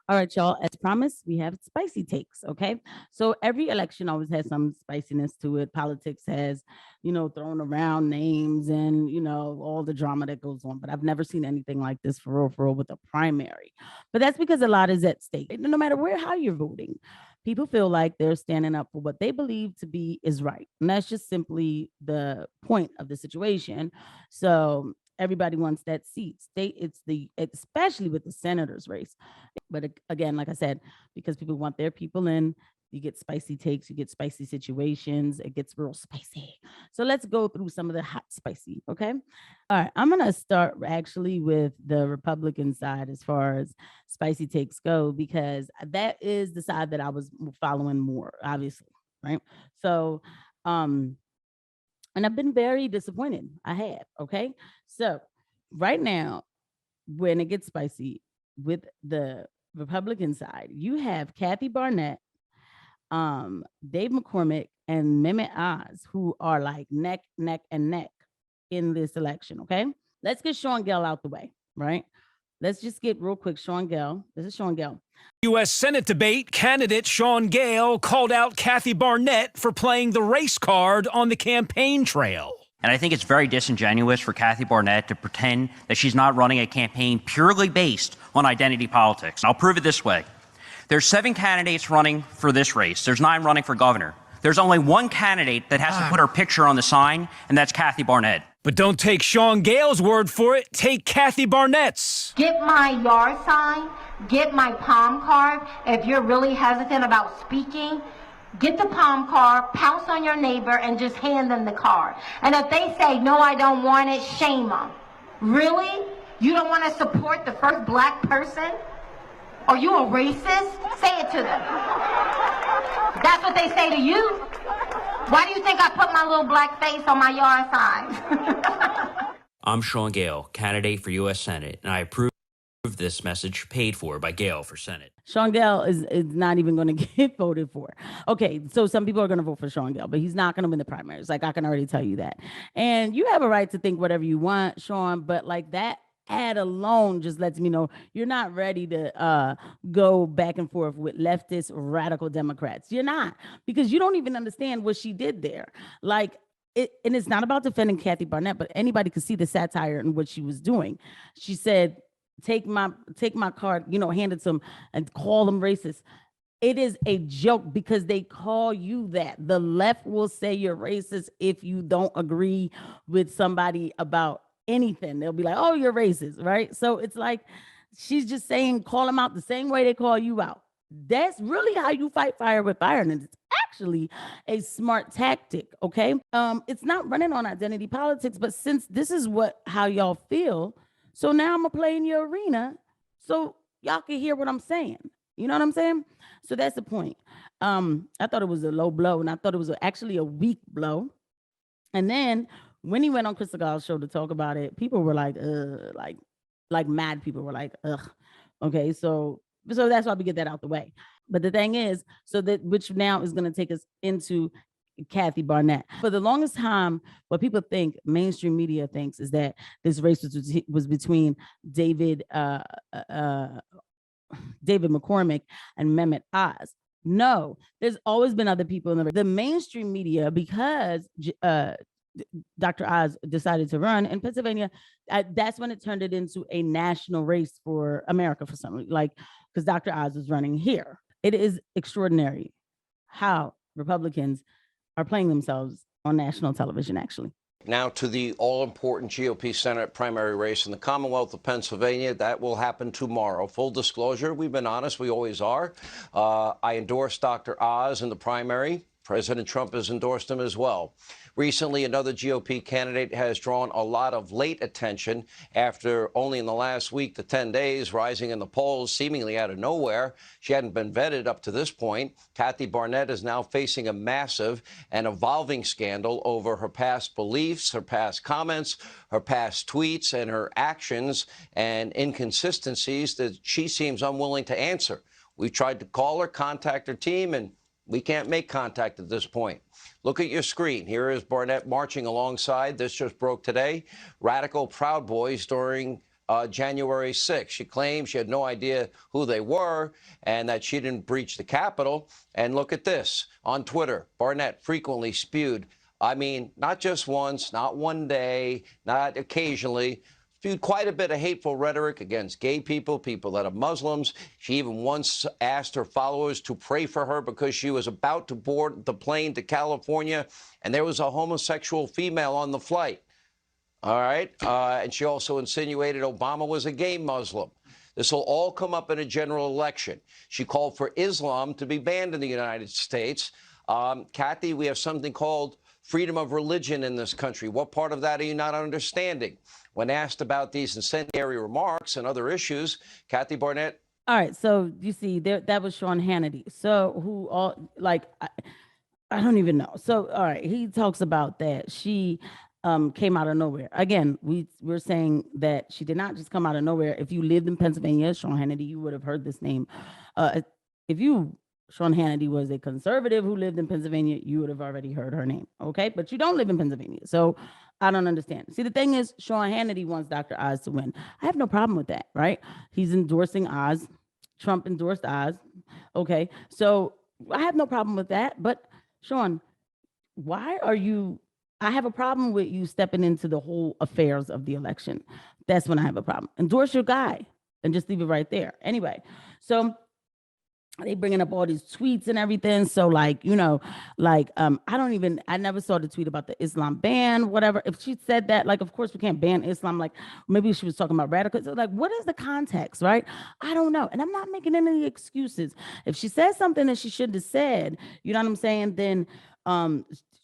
All right, y'all. As promised, we have spicy takes. Okay. So every election always has some spiciness to it. Politics has, thrown around names and, all the drama that goes on. But I've never seen anything like this for real with a primary. But that's because a lot is at stake. No matter how you're voting, people feel like they're standing up for what they believe to be is right. And that's just simply the point of the situation. So everybody wants that seat. Especially with the senator's race. But again, like I said, because people want their people in, you get spicy takes, you get spicy situations, it gets real spicy. So let's go through some of the hot spicy, okay? All right, I'm gonna start actually with the Republican side as far as spicy takes go, because that is the side that I was following more, obviously, right? So, and I've been very disappointed. I have, okay? So right now, when it gets spicy with the Republican side, you have Kathy Barnett, Dave McCormick, and Mehmet Oz, who are like neck and neck in this election. Okay, let's get Sean Gale out the way, right? Let's just get real quick. Sean Gale. This is Sean Gale. U.S. Senate debate candidate Sean Gale called out Kathy Barnett for playing the race card on the campaign trail. And I think it's very disingenuous for Kathy Barnett to pretend that she's not running a campaign purely based on identity politics. I'll prove it this way. There's 7 candidates running for this race. There's 9 running for governor. There's only one candidate that has to put her picture on the sign, and that's Kathy Barnett. But don't take Sean Gale's word for it. Take Kathy Barnett's. Get my yard sign. Get my palm card. If you're really hesitant about speaking, get the palm card, pounce on your neighbor, and just hand them the card. And if they say, no, I don't want it, shame them. Really? You don't want to support the first black person? Are you a racist? Say it to them. That's what they say to you. Why do you think I put my little black face on my yard sign? I'm Sean Gale, candidate for U.S. Senate, and I approve this message paid for by Gale for Senate. Sean Gale is not even going to get voted for. Okay, so some people are going to vote for Sean Gale, but he's not going to win the primaries. Like, I can already tell you that. And you have a right to think whatever you want, Sean, but like that ad alone just lets me know you're not ready to go back and forth with leftist radical Democrats. You're not, because you don't even understand what she did there. Like, and it's not about defending Kathy Barnett, but anybody could see the satire in what she was doing. She said, take my card, hand it to them and call them racist. It is a joke because they call you that. The left will say you're racist if you don't agree with somebody about anything. They'll be like, oh, you're racist, right? So it's like, she's just saying, call them out the same way they call you out. That's really how you fight fire with fire. And it's actually a smart tactic, okay? It's not running on identity politics, but since this is how y'all feel, so now I'm gonna play in your arena so y'all can hear what I'm saying. You know what I'm saying? So that's the point. I thought it was a low blow, and I thought it was actually a weak blow. And then when he went on Crystal Gall's show to talk about it, people were like, like mad people were like, ugh. Okay, so that's why we get that out the way. But the thing is, which now is going to take us into Kathy Barnett. For the longest time, what people think, mainstream media thinks, is that this race was between David McCormick and Mehmet Oz. No, there's always been other people in the mainstream media, because Dr. Oz decided to run in Pennsylvania. That's when it turned it into a national race for America for something, like, because Dr. Oz was running here. It is extraordinary how Republicans are playing themselves on national television, actually. Now to the all-important GOP Senate primary race in the Commonwealth of Pennsylvania. That will happen tomorrow. Full disclosure, we've been honest. We always are. I endorsed Dr. Oz in the primary. President Trump has endorsed him as well. Recently, another GOP candidate has drawn a lot of late attention after only in the last week to 10 days rising in the polls seemingly out of nowhere. She hadn't been vetted up to this point. Kathy Barnett is now facing a massive and evolving scandal over her past beliefs, her past comments, her past tweets, and her actions and inconsistencies that she seems unwilling to answer. We've tried to call her, contact her team, and we can't make contact at this point. Look at your screen. Here is Barnett marching alongside, this just broke today, radical Proud Boys during January 6th. She claimed she had no idea who they were and that she didn't breach the Capitol. And look at this. On Twitter, Barnett frequently spewed, I mean, not just once, not one day, not occasionally, spewed quite a bit of hateful rhetoric against gay people, people that are Muslims. She even once asked her followers to pray for her because she was about to board the plane to California and there was a homosexual female on the flight. All right. And she also insinuated Obama was a gay Muslim. This will all come up in a general election. She called for Islam to be banned in the United States. Kathy, we have something called freedom of religion in this country. What part of that are you not understanding? When asked about these incendiary remarks and other issues, Kathy Barnett. All right. So you see, that was Sean Hannity. So who all like I don't even know. So all right, he talks about that she came out of nowhere. Again, we're saying that she did not just come out of nowhere. If you lived in Pennsylvania, Sean Hannity, you would have heard this name. Sean Hannity was a conservative who lived in Pennsylvania, you would have already heard her name. Okay. But you don't live in Pennsylvania. So I don't understand. See, the thing is, Sean Hannity wants Dr. Oz to win. I have no problem with that, right? He's endorsing Oz. Trump endorsed Oz. Okay. So I have no problem with that. But Sean, why are you? I have a problem with you stepping into the whole affairs of the election. That's when I have a problem. Endorse your guy and just leave it right there. Anyway, so they bringing up all these tweets and everything. So like, I never saw the tweet about the Islam ban, whatever. If she said that, like, of course we can't ban Islam. Like maybe she was talking about radicals. So like, what is the context, right? I don't know. And I'm not making any excuses. If she says something that she should have said, you know what I'm saying? Then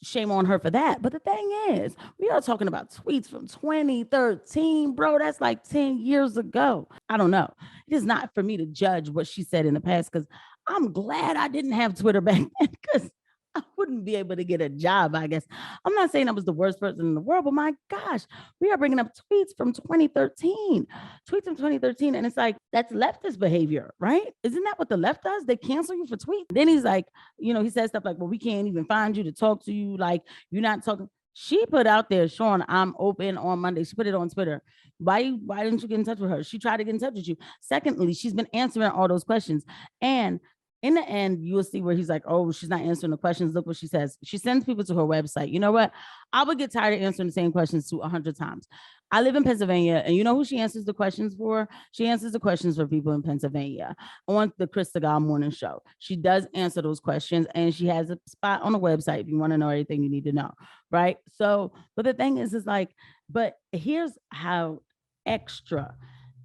shame on her for that. But the thing is, we are talking about tweets from 2013, bro. That's like 10 years ago. I don't know. It is not for me to judge what she said in the past because I'm glad I didn't have Twitter back then because I wouldn't be able to get a job, I guess. I'm not saying I was the worst person in the world, but my gosh, we are bringing up tweets from 2013. Tweets from 2013. And it's like, that's leftist behavior, right? Isn't that what the left does? They cancel you for tweets. Then he's like, he says stuff like, well, we can't even find you to talk to you. Like, you're not talking. She put out there, Sean, I'm open on Monday. She put it on Twitter. Why didn't you get in touch with her? She tried to get in touch with you. Secondly, she's been answering all those questions. And in the end, you will see where he's like, oh, she's not answering the questions. Look what she says. She sends people to her website. You know what? I would get tired of answering the same questions 100 times. I live in Pennsylvania, and you know who she answers the questions for? She answers the questions for people in Pennsylvania on the Chris Segal Morning Show. She does answer those questions, and she has a spot on the website if you want to know everything you need to know, right? So, but the thing is like, but here's how extra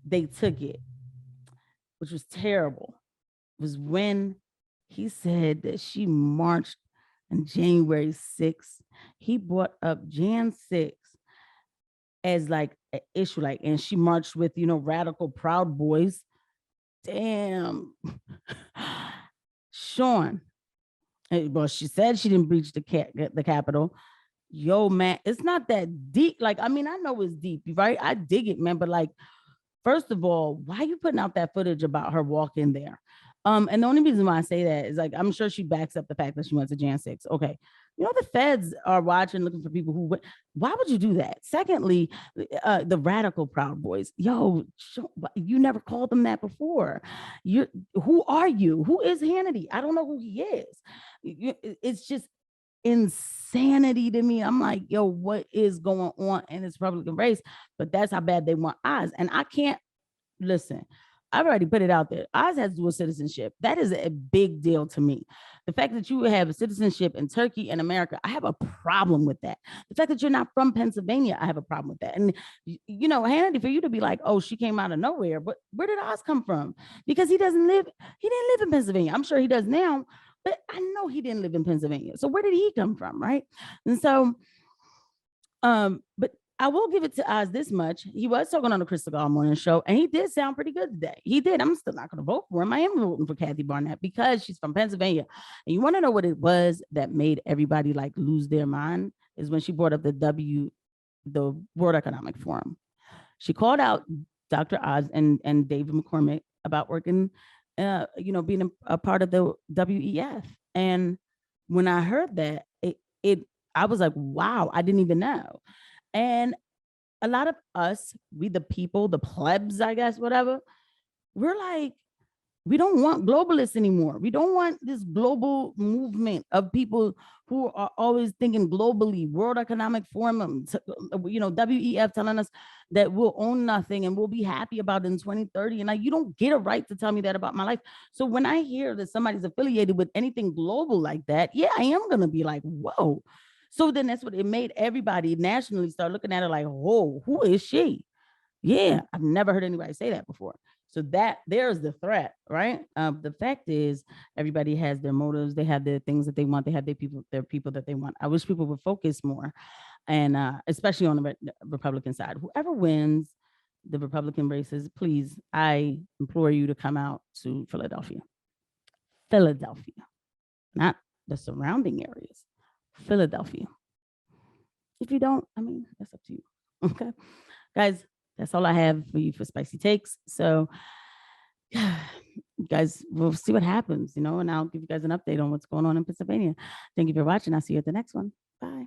they took it, which was terrible. Was when he said that she marched on January 6th. He brought up Jan 6 as like an issue, like, and she marched with, radical Proud Boys. Damn. Sean. Well, she said she didn't breach the Capitol. Yo, man, it's not that deep. Like, I mean, I know it's deep, right? I dig it, man. But like, first of all, why are you putting out that footage about her walking there? And the only reason why I say that is like, I'm sure she backs up the fact that she went to Jan 6. Okay. The feds are watching, looking for people who, why would you do that? Secondly, the radical Proud Boys, you never called them that before. Who are you? Who is Hannity? I don't know who he is. It's just insanity to me. I'm like, yo, what is going on in this Republican race? But that's how bad they want Oz. And I can't listen. I've already put it out there. Oz has dual citizenship. That is a big deal to me. The fact that you have a citizenship in Turkey and America, I have a problem with that. The fact that you're not from Pennsylvania, I have a problem with that. And, Hannity, for you to be like, oh, she came out of nowhere, but where did Oz come from? Because he didn't live in Pennsylvania. I'm sure he does now, but I know he didn't live in Pennsylvania. So where did he come from, right? And so, but I will give it to Oz this much. He was talking on the Chris Segal Morning Show, and he did sound pretty good today. He did. I'm still not going to vote for him. I am voting for Kathy Barnett because she's from Pennsylvania. And you want to know what it was that made everybody like lose their mind is when she brought up the World Economic Forum. She called out Dr. Oz and David McCormick about working, being a part of the WEF. And when I heard that, I was like, wow, I didn't even know. And a lot of us, we the people, the plebs, I guess, whatever, we're like, we don't want globalists anymore. We don't want this global movement of people who are always thinking globally. World Economic Forum, WEF telling us that we'll own nothing and we'll be happy about it in 2030. And like, you don't get a right to tell me that about my life. So when I hear that somebody's affiliated with anything global like that, yeah, I am going to be like, whoa. So then that's what it made everybody nationally start looking at it like, whoa, who is she? Yeah, I've never heard anybody say that before. So that there's the threat, right? The fact is, everybody has their motives. They have their things that they want. They have their people that they want. I wish people would focus more, and especially on the Republican side. Whoever wins the Republican races, please, I implore you to come out to Philadelphia. Philadelphia, not the surrounding areas. Philadelphia. If you don't, I mean, that's up to you. Okay, guys. That's all I have for you for Spicy Takes. So, you guys, we'll see what happens, and I'll give you guys an update on what's going on in Pennsylvania. Thank you for watching. I'll see you at the next one. Bye.